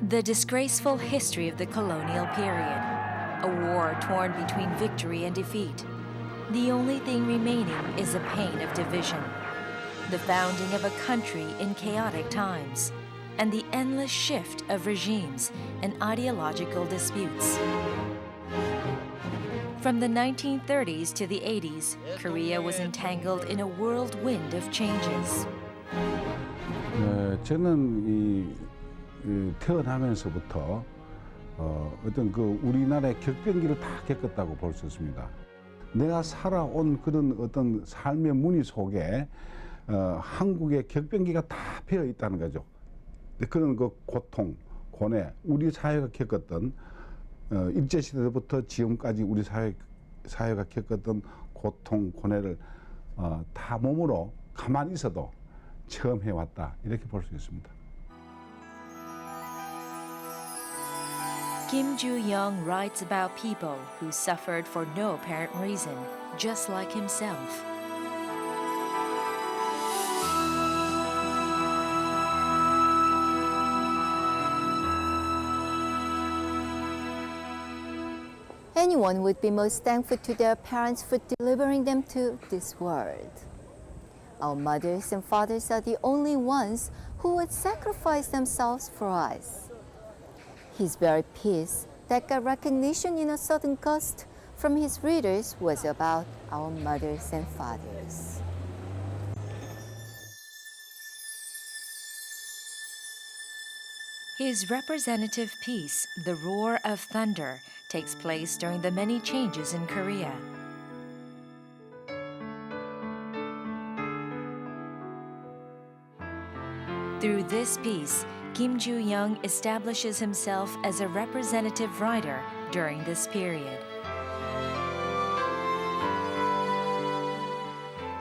The disgraceful history of the colonial period. A war torn between victory and defeat. The only thing remaining is the pain of division. The founding of a country in chaotic times. And the endless shift of regimes and ideological disputes. From the 1930s to the 80s, Korea was entangled in a whirlwind of changes. 저는 태어나면서부터 어떤 그 우리나라의 격변기를 다 겪었다고 볼 수 있습니다. 내가 살아온 그런 어떤 삶의 무늬 속에 한국의 격변기가 다 배어 있다는 거죠. 그런 그 고통, 고뇌, 우리 사회가 겪었던 일제시대부터 지금까지 우리 사회가 겪었던 고통, 고뇌를 다 몸으로 가만히 있어도 체험해왔다, 이렇게 볼 수 있습니다. Kim Ju-yeong writes about people who suffered for no apparent reason, just like himself. Anyone would be most thankful to their parents for delivering them to this world. Our mothers and fathers are the only ones who would sacrifice themselves for us. His very piece that got recognition in a sudden gust from his readers was about our mothers and fathers. His representative piece, The Roar of Thunder, takes place during the many changes in Korea. Through this piece, Kim Ju-yeong establishes himself as a representative writer during this period.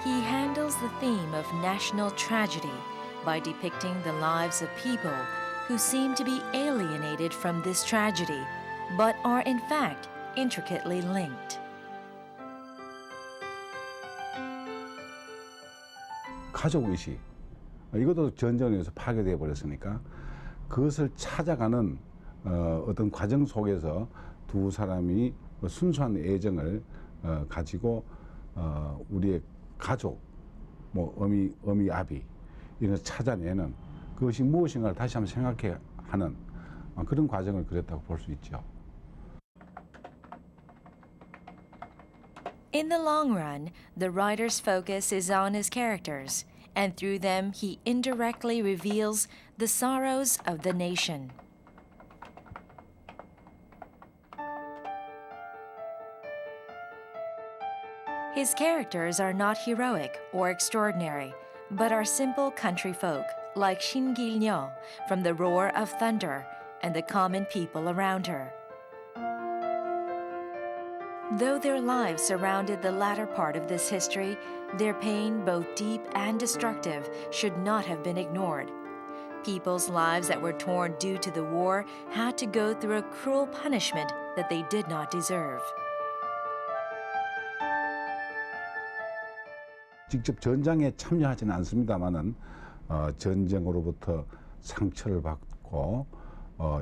He handles the theme of national tragedy by depicting the lives of people who seem to be alienated from this tragedy, but are in fact intricately linked. 가족의식, 이것도 전쟁에서 파괴되어 버렸으니까 그것을 찾아가는 어떤 과정 속에서 두 사람이 순수한 애정을 가지고 우리의 가족, 뭐 어미 아비 이런 걸 찾아내는 그것이 무엇인가를 다시 한번 생각해 하는 그런 과정을 그렸다고 볼 수 있죠. In the long run, the writer's focus is on his characters, and through them he indirectly reveals the sorrows of the nation. His characters are not heroic or extraordinary, but are simple country folk, like Shin Gil-nyo from The Roar of Thunder and the common people around her. Though their lives surrounded the latter part of this history, their pain, both deep and destructive, should not have been ignored. People's lives that were torn due to the war had to go through a cruel punishment that they did not deserve. 직접 전장에 참여하지는 않습니다만은 전쟁으로부터 상처를 받고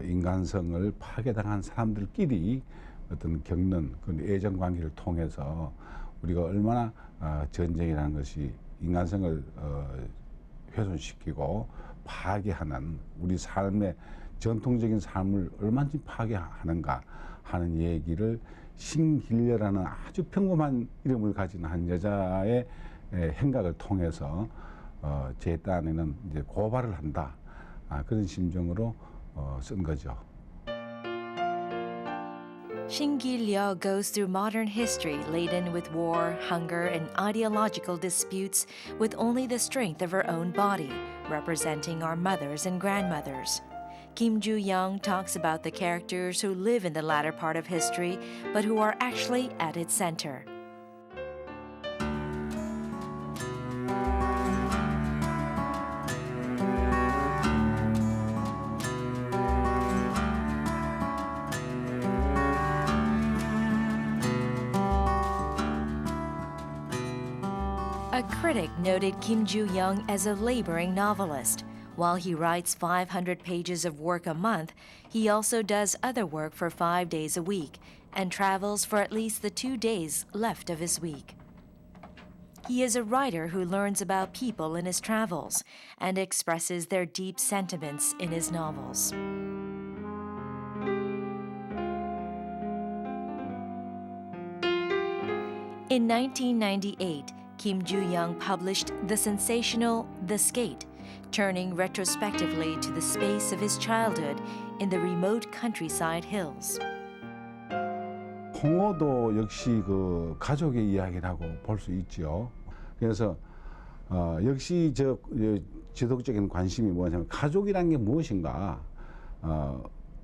인간성을 파괴당한 사람들끼리 어떤 겪는 그 애정 관계를 통해서 우리가 얼마나 전쟁이라는 것이 인간성을 훼손시키고 파괴하는 우리 삶의 전통적인 삶을 얼마나 파괴하는가 하는 얘기를 신길려라는 아주 평범한 이름을 가진 한 여자의 행각을 통해서 제 딴에는 이제 고발을 한다, 그런 심정으로 쓴 거죠. Shin Gil-ryo goes through modern history laden with war, hunger, and ideological disputes with only the strength of her own body, representing our mothers and grandmothers. Kim Ju-yeong talks about the characters who live in the latter part of history, but who are actually at its center. A critic noted Kim Ju-yeong as a laboring novelist, While he writes 500 pages of work a month, he also does other work for 5 days a week and travels for at least the 2 days left of his week. He is a writer who learns about people in his travels and expresses their deep sentiments in his novels. In 1998, Kim Ju-yeong published the sensational The Skate, turning retrospectively to the space of his childhood in the remote countryside hills. 홍어도 역시 그 가족의 이야기라고 볼 수 있죠. 그래서 역시 지속적인 관심이 뭐냐면 가족이란 게 무엇인가?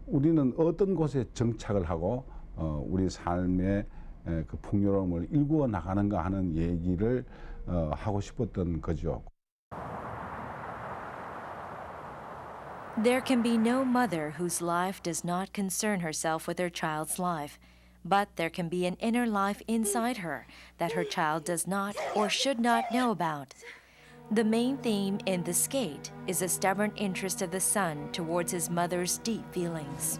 우리는 어떤 곳에 정착을 하고 우리 삶의 그 풍요로움을 일구어 나가는가 하는 얘기를 하고 싶었던 거죠. There can be no mother whose life does not concern herself with her child's life, but there can be an inner life inside her that her child does not or should not know about. The main theme in The Skate is a stubborn interest of the son towards his mother's deep feelings.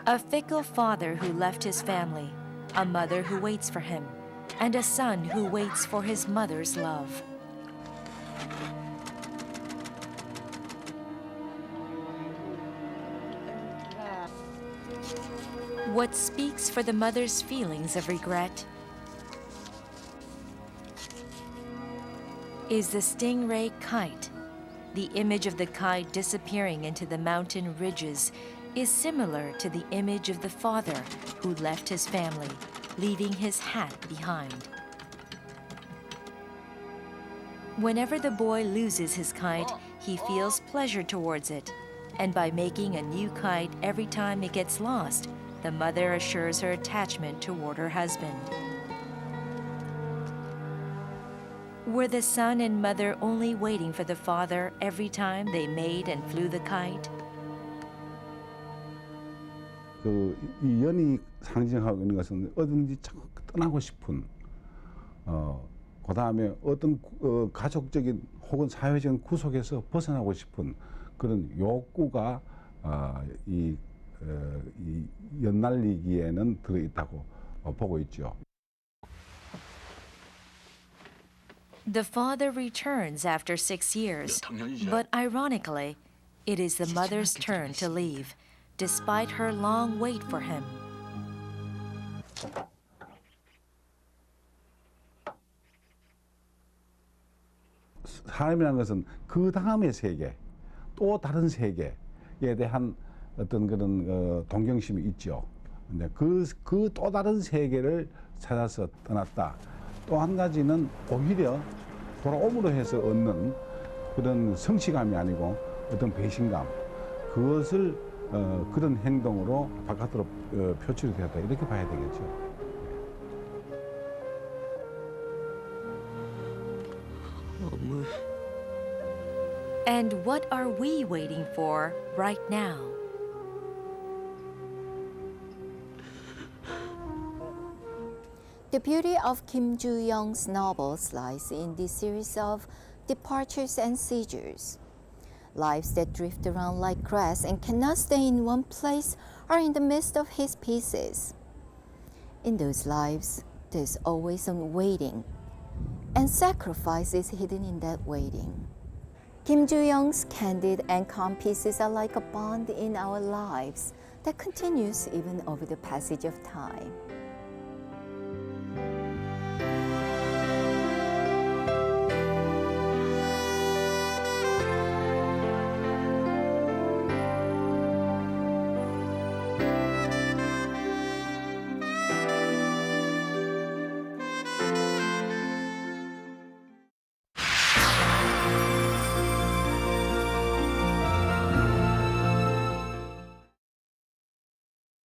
A fickle father who left his family, a mother who waits for him, and a son who waits for his mother's love. What speaks for the mother's feelings of regret is the stingray kite. The image of the kite disappearing into the mountain ridges is similar to the image of the father who left his family, leaving his hat behind. Whenever the boy loses his kite, he feels pleasure towards it, and by making a new kite every time it gets lost, the mother assures her attachment toward her husband. Were the son and mother only waiting for the father every time they made and flew the kite? 이 연이 상징하고 있는 것은 어딘지 떠나고 싶은, 그 다음에 어떤 가족적인 혹은 사회적인 구속에서 벗어나고 싶은 그런 욕구가 이 연날리기에는 들어있다고 보고 있죠. The father returns after 6 years, but ironically, it is the mother's turn to leave, despite her long wait for him. 사람이라는 것은 그 다음의 세계, 또 다른 세계에 대한 어떤 그런 동경심이 있죠. 근데 그 또 다른 세계를 찾아서 떠났다. 또 한 가지는 오히려 돌아옴으로 해서 얻는 그런 성취감이 아니고 어떤 배신감, 그것을 그런 행동으로 바깥으로 표출이 되었다, 이렇게 봐야 되겠죠. And what are we waiting for right now? The beauty of Kim Ju-yeong's novels lies in the series of departures and seizures. Lives that drift around like grass and cannot stay in one place are in the midst of his pieces. In those lives, there's always some waiting, and sacrifice is hidden in that waiting. Kim Ju-yeong's candid and calm pieces are like a bond in our lives that continues even over the passage of time.